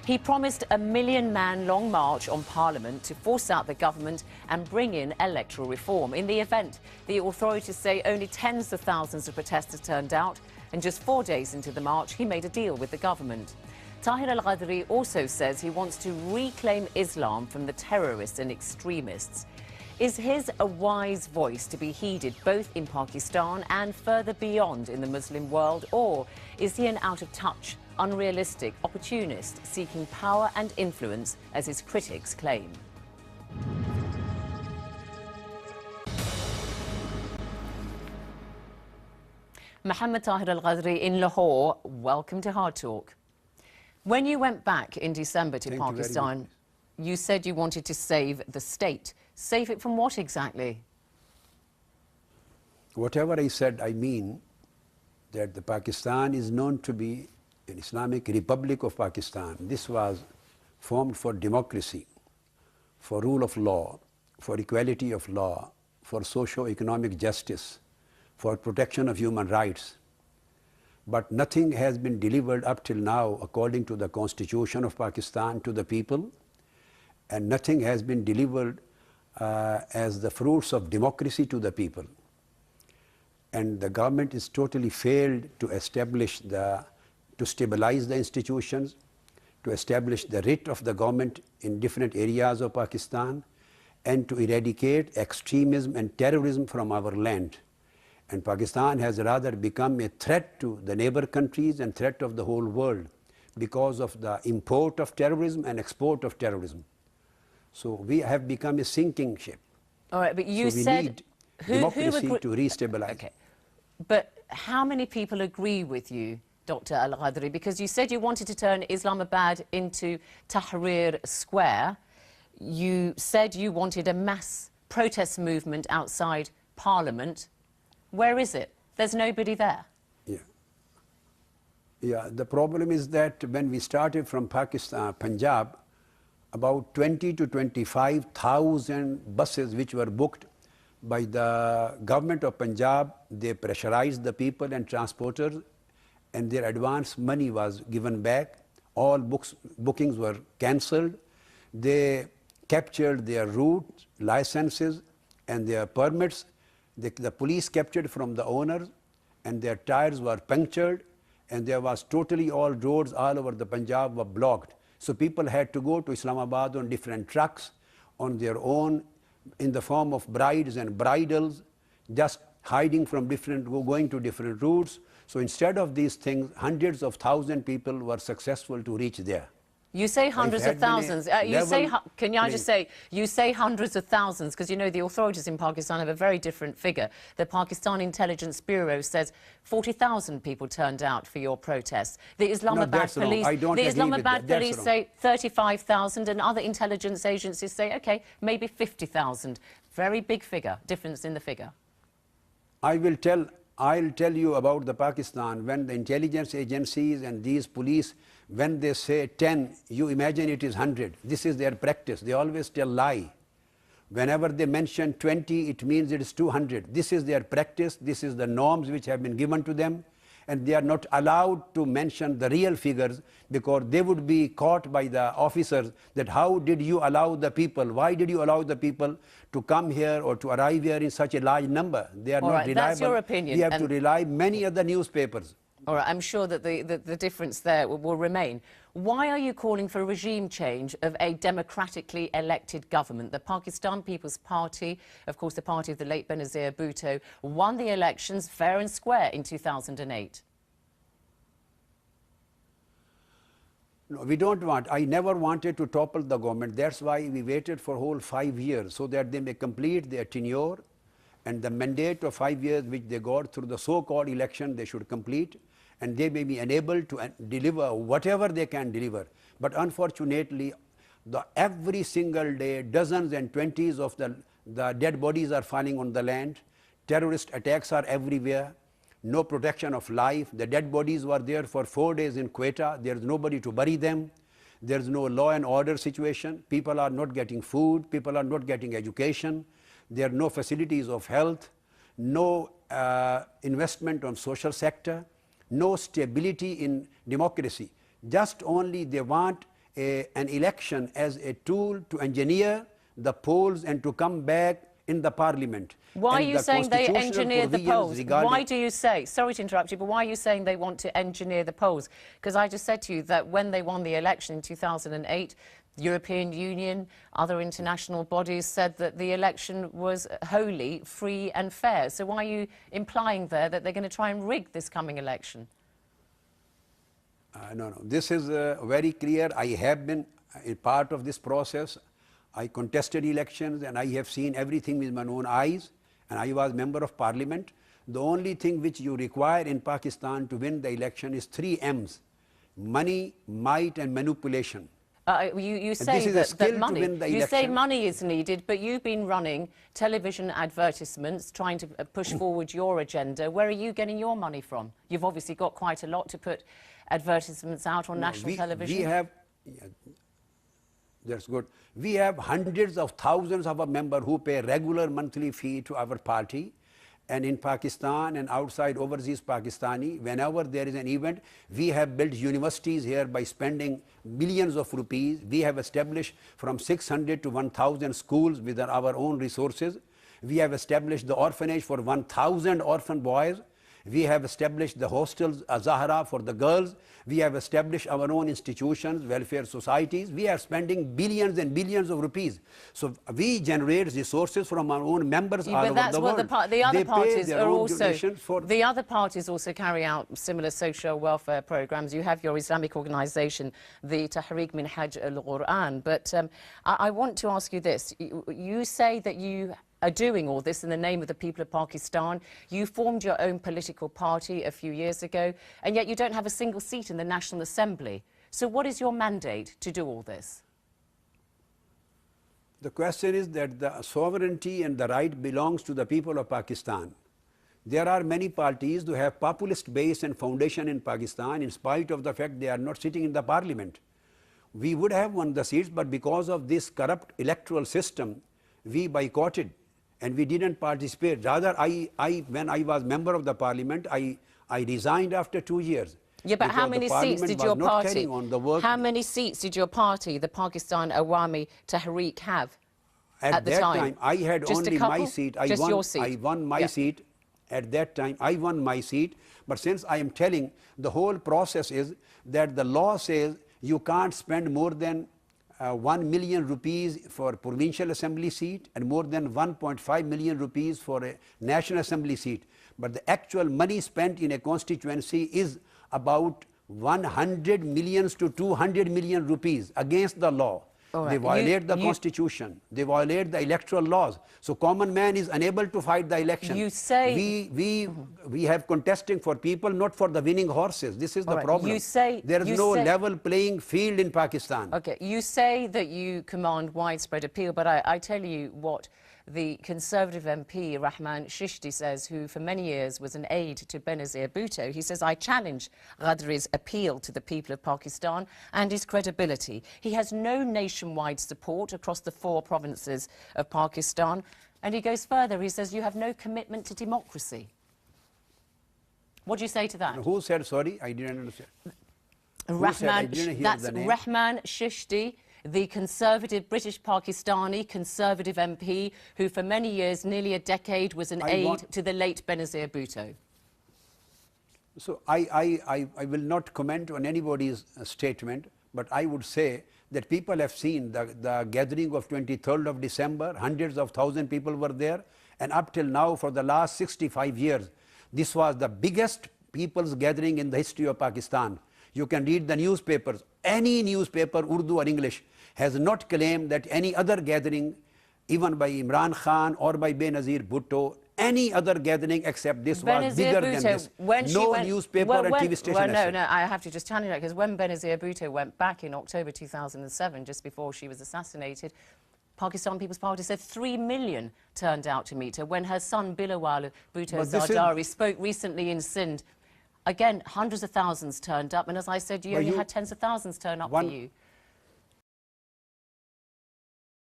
He promised a million-man-long march on Parliament to force out the government and bring in electoral reform. In the event, the authorities say only tens of thousands of protesters turned out, and just 4 days into the march, he made a deal with the government. Tahir al-Qadri also says he wants to reclaim Islam from the terrorists and extremists. Is his a wise voice to be heeded both in Pakistan and further beyond in the Muslim world, or is he an out-of-touch, unrealistic opportunist seeking power and influence, as his critics claim? Mahammad Tahir al-Qadri in Lahore, welcome to Hard Talk. When you went back in December to Pakistan, you said you wanted to save the state. Save it from what exactly? Whatever I said, I mean that the Pakistan is known to be an Islamic Republic of Pakistan. This was formed for democracy, for rule of law, for equality of law, for socio-economic justice, for protection of human rights. But nothing has been delivered up till now according to the Constitution of Pakistan to the people, and nothing has been delivered as the fruits of democracy to the people. And the government is totally failed to establish to stabilize the institutions, to establish the writ of the government in different areas of Pakistan, and to eradicate extremism and terrorism from our land. And Pakistan has rather become a threat to the neighbor countries and threat of the whole world because of the import of terrorism and export of terrorism. So we have become a sinking ship. All right, but you so we said need democracy to restabilize. Okay, but how many people agree with you, Dr. al-Qadri? Because you said you wanted to turn Islamabad into Tahrir Square. You said you wanted a mass protest movement outside Parliament. Where is it? There's nobody there. Yeah, the problem is that when we started from Pakistan, Punjab, about 20 to 25,000 buses which were booked by the government of Punjab, they pressurized the people and transporters, and their advance money was given back. All bookings were cancelled. They captured their routes, licenses, and their permits. The police captured from the owners, and their tires were punctured, and there was totally all roads all over the Punjab were blocked. So people had to go to Islamabad on different trucks, on their own, in the form of brides and bridals, just hiding from going to different routes. So instead of these things, hundreds of thousands of people were successful to reach there. You say hundreds of thousands. Can I just say, you say hundreds of thousands, because you know the authorities in Pakistan have a very different figure. The Pakistan Intelligence Bureau says 40,000 people turned out for your protests. The Islamabad police say 35,000, and other intelligence agencies say, okay, maybe 50,000. Very big figure, difference in the figure. I'll tell you about the Pakistan. When the intelligence agencies and these police, when they say 10, you imagine it is 100. This is their practice. They always tell lie. Whenever they mention 20, it means it is 200. This is their practice. This is the norms which have been given to them. And they are not allowed to mention the real figures because they would be caught by the officers that how did you allow the people, why did you allow the people to come here or to arrive here in such a large number? They are not reliable. That's your opinion. We have to rely on many other newspapers. All right, I'm sure that the difference there will remain. Why are you calling for a regime change of a democratically elected government? The Pakistan People's Party, of course the party of the late Benazir Bhutto, won the elections fair and square in 2008. No, we don't want. I never wanted to topple the government. That's why we waited for whole 5 years, so that they may complete their tenure, and the mandate of 5 years which they got through the so-called election they should complete, and they may be enabled to deliver whatever they can deliver. But unfortunately, every single day, dozens and 20s of the dead bodies are falling on the land. Terrorist attacks are everywhere. No protection of life. The dead bodies were there for 4 days in Quetta. There is nobody to bury them. There is no law and order situation. People are not getting food. People are not getting education. There are no facilities of health. No investment on social sector. No stability in democracy. Just only they want an election as a tool to engineer the polls and to come back in the parliament. Why are you saying they engineered the polls? Why do you say, sorry to interrupt you, but why are you saying they want to engineer the polls? Because I just said to you that when they won the election in 2008, the European Union, other international bodies said that the election was wholly free and fair. So why are you implying there that they're going to try and rig this coming election? No. This is very clear. I have been a part of this process. I contested elections and I have seen everything with my own eyes, and I was member of parliament. The only thing which you require in Pakistan to win the election is 3 M's: money, might and manipulation. You say that money is needed, but you've been running television advertisements trying to push forward your agenda. Where are you getting your money from? You've obviously got quite a lot to put advertisements out on national television. That's good. We have hundreds of thousands of our members who pay regular monthly fee to our party. And in Pakistan and outside overseas Pakistani, whenever there is an event, we have built universities here by spending millions of rupees. We have established from 600 to 1,000 schools with our own resources. We have established the orphanage for 1,000 orphan boys. We have established the hostels, Zahra, for the girls. We have established our own institutions, welfare societies. We are spending billions and billions of rupees. So we generate resources from our own members all over the world. The other parties are also, the other parties also carry out similar social welfare programs. You have your Islamic organization, the Tahrik Minhaj al-Quran. But I want to ask you this. You say that you are doing all this in the name of the people of Pakistan. You formed your own political party a few years ago, and yet you don't have a single seat in the National Assembly. So what is your mandate to do all this? The question is that the sovereignty and the right belongs to the people of Pakistan. There are many parties who have populist base and foundation in Pakistan in spite of the fact they are not sitting in the parliament. We would have won the seats, but because of this corrupt electoral system, we boycotted and we didn't participate. Rather, when I was member of the parliament, I resigned after 2 years. Yeah, but how many seats did your party, how many seats did your party, the Pakistan Awami Tahrik, have at the time? At that time, I had only my seat. I won my seat. At that time, I won my seat. But since I am telling, the whole process is that the law says you can't spend more than 1 million rupees for provincial assembly seat and more than 1.5 million rupees for a national assembly seat. But the actual money spent in a constituency is about 100 million to 200 million rupees against the law. Right. They violate the constitution. They violate the electoral laws. So common man is unable to fight the election. You say we have contesting for people, not for the winning horses. This is the problem. You say there is no level playing field in Pakistan. Okay, you say that you command widespread appeal, but I tell you what the Conservative MP, Rahman Shishti, says, who for many years was an aide to Benazir Bhutto. He says, I challenge Qadri's appeal to the people of Pakistan and his credibility. He has no nationwide support across the 4 provinces of Pakistan. And he goes further. He says, you have no commitment to democracy. What do you say to that? Who said, sorry, I didn't understand. Rahman Shishti, the conservative British Pakistani conservative MP who for many years, nearly a decade, was an aide to the late Benazir Bhutto. So I will not comment on anybody's statement, but I would say that people have seen the gathering of 23rd of December, hundreds of thousands people were there, and up till now for the last 65 years, this was the biggest people's gathering in the history of Pakistan. You can read the newspapers, any newspaper, Urdu or English, has not claimed that any other gathering, even by Imran Khan or by Benazir Bhutto, any other gathering except this was bigger than this. No newspaper and TV station. No, I have to just challenge that, because when Benazir Bhutto went back in October 2007, just before she was assassinated, Pakistan People's Party said 3 million turned out to meet her. When her son Bilawal Bhutto Zardari spoke recently in Sindh, again, hundreds of thousands turned up, and as I said, you only had tens of thousands turn up for you.